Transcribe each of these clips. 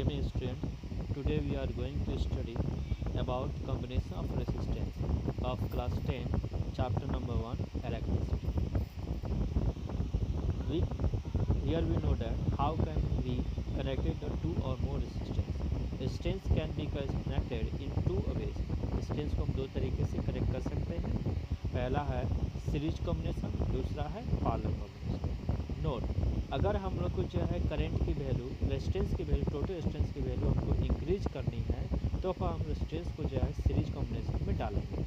Good evening students. Today we are going to study about combination of resistance of class 10 chapter number 1 electricity. We Here we know that how can we connect the two or more resistance. Resistance can be connected in two ways. Resistance को हम दो तरीके से connect कर सकते हैं. पहला है सीरीज कॉम्बिनेशन, दूसरा है पैरेलल कॉम्बिनेशन. नोट, अगर हम लोग को जो है करंट की वैल्यू, रेजिस्टेंस की वैल्यू, टोटल रेजिस्टेंस की वैल्यू हमको इंक्रीज करनी है तो हम रेजिस्टेंस को जो है सीरीज कॉम्बिनेशन में डालेंगे.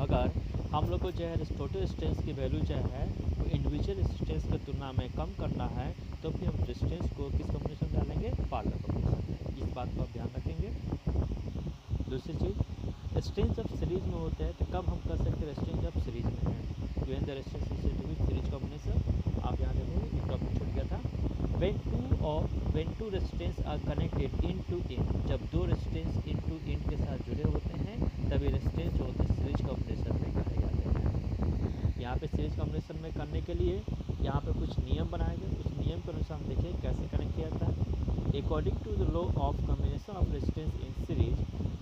अगर हम लोग को जो है टोटल रेजिस्टेंस की वैल्यू जो है वो इंडिविजुअल रेजिस्टेंस की तुलना में कम करना है तो फिर हम रेजिस्टेंस को किस कॉम्बिनेशन डालेंगे, पैरेलल कॉम्बिनेशन में. इस बात को आप ध्यान रखेंगे. दूसरी चीज़, रेजिस्टेंस जब सीरीज में होते हैं तो कब हम कर सकते हैं रेजिस्टेंस जब सीरीज में है. When the resistance is series combination. आप यहाँ देखो ये टॉपिक छूट गया था. when two resistance are connected end to end, जब दो रेजिस्टेंस end to end के साथ जुड़े होते हैं तभी रेजिस्टेंस जो होते हैं सीरीज कॉम्बिनेशन में कहे जाते हैं. यहाँ पे सीरीज कॉम्बिनेशन में करने के लिए यहाँ पे कुछ नियम बनाए गए. उस नियम के अनुसार हम देखें कैसे कनेक्ट किया जाता है. According to the law of combination of resistance in series,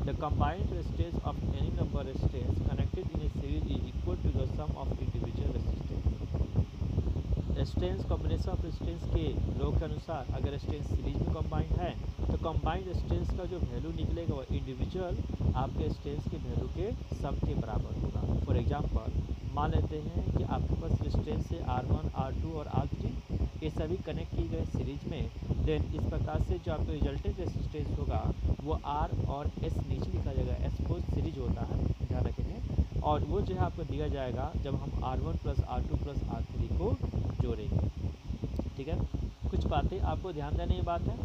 the combined resistance of any number resistance connected in a series is equal to the sum of individual resistance. Resistance combination of resistance के law के अनुसार अगर resistance series में combined है तो combined resistance का जो value निकलेगा वो इंडिविजुअल आपके रेजिस्टेंस के वैल्यू के सम के बराबर होगा. फॉर एग्जांपल, मान लेते हैं कि आपके पास रेजिस्टेंस है R1, R2 और R3, ये सभी कनेक्ट किए गए सीरीज में. देन इस प्रकार से जो आपका रिजल्टेंट रेजिस्टेंस होगा वो R और S नीचे लिखा जाएगा. S को सीरीज होता है, ध्यान रखेंगे. और वो जो है आपको दिया जाएगा जब हम R1 plus R2 plus R3 को जोड़ेंगे. ठीक है, कुछ बातें आपको ध्यान देने की बात है.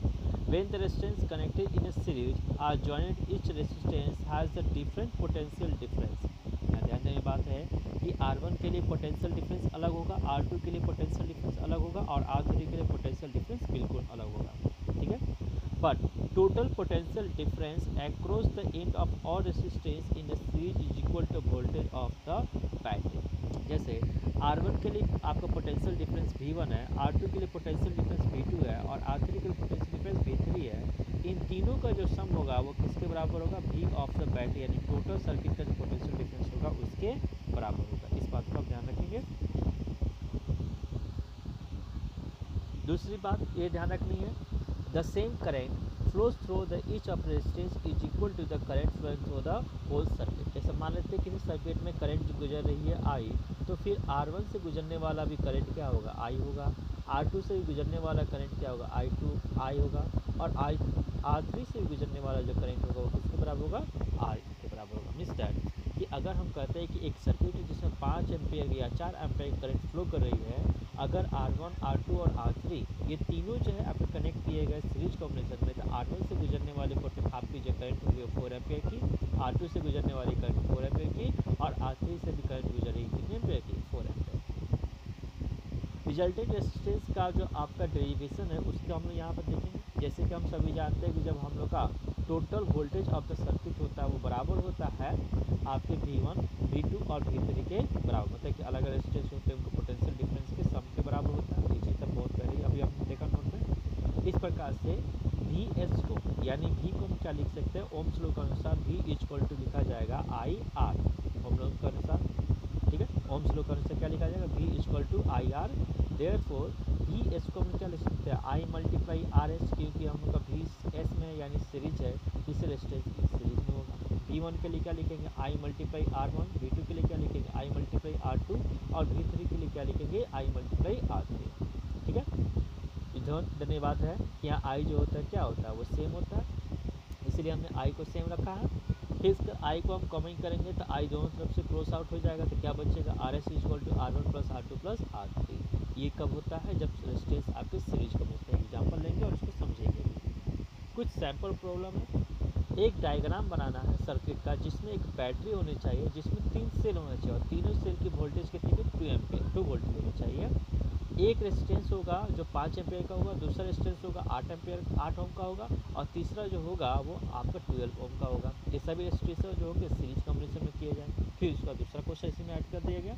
When the resistance connected in a series are joined, each resistance has a different potential difference. यहाँ ध्यान देने की बात है कि R1 के लिए पोटेंशियल डिफरेंस अलग होगा, R2 के लिए पोटेंशियल डिफरेंस अलग होगा और R3 के लिए पोटेंशियल डिफरेंस बिल्कुल अलग होगा. ठीक है, but total potential difference across the end of all resistance in the series is equal to voltage of the battery. जैसे R1 के लिए आपका पोटेंशियल डिफरेंस V1 है, R2 के लिए पोटेंशियल डिफरेंस V2 है और R3 के लिए पोटेंशियल डिफरेंस V3 है. इन तीनों का जो सम होगा वो किसके बराबर होगा, V ऑफ द बैटरी, यानी टोटल सर्किट का जो पोटेंशियल डिफरेंस होगा उसके बराबर होगा. इस बात को आप ध्यान रखेंगे. दूसरी बात ये ध्यान रखनी है, the same current flows through the each of resistance is equal to the current flowing through the whole circuit. जैसे मान लेते हैं किसी सर्किट में करंट जो गुजर रही है I, तो फिर R1 से गुजरने वाला भी करंट क्या होगा, I होगा. R2 से भी गुजरने वाला करंट क्या होगा, I होगा. और R3 से भी गुजरने वाला जो करंट होगा वो किसके बराबर होगा, R के बराबर होगा. मीन्स दैट कि अगर हम कहते हैं कि एक सर्किट है जिसमें 5 एम्पियर या 4 एम्पियर करंट फ्लो कर रही है, अगर R1, R2 और R3 ये तीनों जो है आपके कनेक्ट किए गए सीरीज कॉम्बिनेशन में, तो R1 से गुजरने वाले आपकी जो करंट होगी 4 एम्पियर की, R2 से गुजरने वाली करंट 4 एम्पियर की और R3 से भी करंट गुजर रही कितने एम्पियर की, 4 एम्पियर. रिजल्टेंट रेजिस्टेंस का जो आपका डेरिवेशन है उसको हम लोग यहाँ पर देखेंगे. जैसे कि हम सभी जानते हैं कि जब हम लोग का total voltage of the circuit होता है वो बराबर होता है आपके V1, V2 और V3 के बराबर. मतलब कि अलग अलग रेजिस्टेंस होते हैं उनको पोटेंशियल डिफरेंस के सम के बराबर होता है. ये चीज़ तब बहुत पहले अभी हमने देखा नोट में. इस प्रकार से Vs को, यानी V को हम क्या लिख सकते हैं, ओम्स लॉ के अनुसार V इक्वल टू लिखा जाएगा IR. ओम लॉ के अनुसार, ठीक है, ओम्स लॉ के अनुसार क्या लिखा जाएगा, V equal to IR. Therefore Vs को हम क्या लिख सकते हैं, I मल्टीप्लाई RS, क्योंकि हम लोग का Vs में यानी सीरीज है, इस रेजिस्टेंस की सीरीज में होगा. V1 के लिए क्या लिखेंगे, I मल्टीप्लाई R1. V2 के लिए क्या लिखेंगे, I मल्टीप्लाई R2 और V3 के लिए क्या लिखेंगे, I मल्टीप्लाई R3. ठीक है, ध्यान देने बात है कि यहाँ I जो होता है क्या होता है, वो सेम होता है, इसलिए हमने I को सेम रखा है. फिर इसका I को हम कॉमन करेंगे तो I दोनों तरफ से क्रॉस आउट हो जाएगा, तो क्या बचेगा, RS equal to R1 plus R2 plus R3. ये कब होता है, जब रेजिस्टेंस आपके सीरीज का होता है. एग्जाम्पल लेंगे और उसको समझेंगे. कुछ सैम्पल प्रॉब्लम है. एक डायग्राम बनाना है सर्किट का जिसमें एक बैटरी होनी चाहिए जिसमें 3 सेल होना चाहिए और तीनों सेल की वोल्टेज कितनी की, 2 एम्पियर, 2 वोल्ट होनी चाहिए. एक रेजिस्टेंस होगा जो 5 एम्पियर का होगा, दूसरा रेजिस्टेंस होगा 8 ओम का होगा और तीसरा जो होगा वो आपका 12 ओम का होगा. ये सभी रेजिस्टेंस जो होंगे सीरीज कॉम्बिनेशन में किए जाए. फिर उसका दूसरा क्वेश्चन इसी में ऐड कर दिया गया.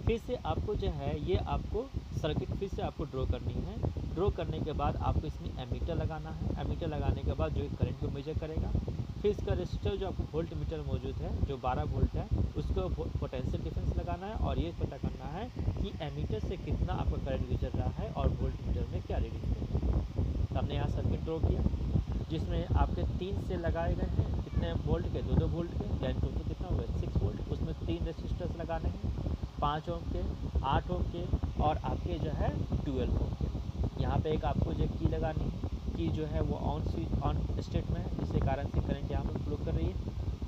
फिर से आपको जो है ये आपको सर्किट फिर से आपको ड्रॉ करनी है। ड्रॉ करने के बाद आपको इसमें एमीटर लगाना है। एमीटर लगाने के बाद जो करंट को मेजर करेगा। फिर इसका रेजिस्टर जो आपको वोल्ट मीटर मौजूद है जो 12 वोल्ट है उसको पोटेंशियल डिफरेंस लगाना है और ये पता करना है कि एमीटर से कितना आपका करंट गुजर रहा है और वोल्ट मीटर में क्या रीडिंग है। तो हमने यहाँ सर्किट ड्रॉ किया जिसमें आपके 3 से लगाए गए हैं कितने वोल्ट के, 2-2 वोल्ट के, यानी टोटल कितना हुआ 6 वोल्ट। उसमें 3 रेसिस्टर्स लगाने हैं, 5 ओम के, 8 ओम के और आपके जो है 12 ओम के। यहाँ पे एक आपको जो की लगानी है, की जो है वो ऑन स्विच ऑन स्टेट में है जिसके कारण से करंट यहाँ पर फ्लो कर रही है।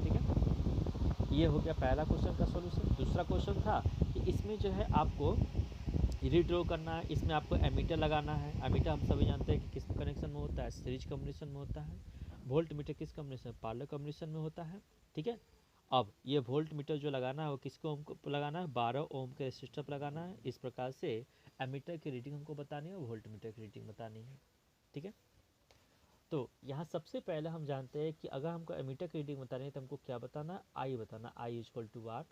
ठीक है, ये हो गया पहला क्वेश्चन का सोल्यूशन। दूसरा क्वेश्चन था कि इसमें जो है आपको रीड्रॉ करना है। इसमें आपको एमीटर लगाना है। एमीटर हम सभी जानते हैं कि किस कनेक्शन में होता है, सीरीज कॉम्बिनेशन में होता है। वोल्ट मीटर किस कॉम्बिनेशन, पैरेलल कॉम्बिनेशन में होता है। ठीक है, अब ये वोल्ट मीटर जो लगाना है वो किसको ओम को लगाना है, 12 ओम के रेसिस्टर पर लगाना है। इस प्रकार से एमीटर की रीडिंग हमको बतानी है, वोल्ट मीटर की रीडिंग बतानी है। ठीक है, तो यहाँ सबसे पहले हम जानते हैं कि अगर हमको एमीटर की रीडिंग बतानी है तो हमको क्या बताना, आई बताना, आई इक्वल टू वाट,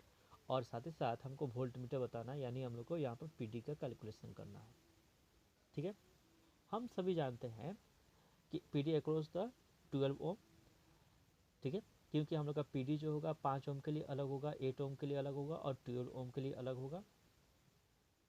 और साथ ही साथ हमको वोल्ट मीटर बताना है, यानी हम लोग को यहाँ पर पीडी का कैलकुलेशन करना है। ठीक है, हम सभी जानते हैं कि पीडी अक्रॉस द 12 ओम। ठीक है, क्योंकि हम लोग का पीडी जो होगा 5 ओम के लिए अलग होगा, 8 ओम के लिए अलग होगा और 12 ओम के लिए अलग होगा।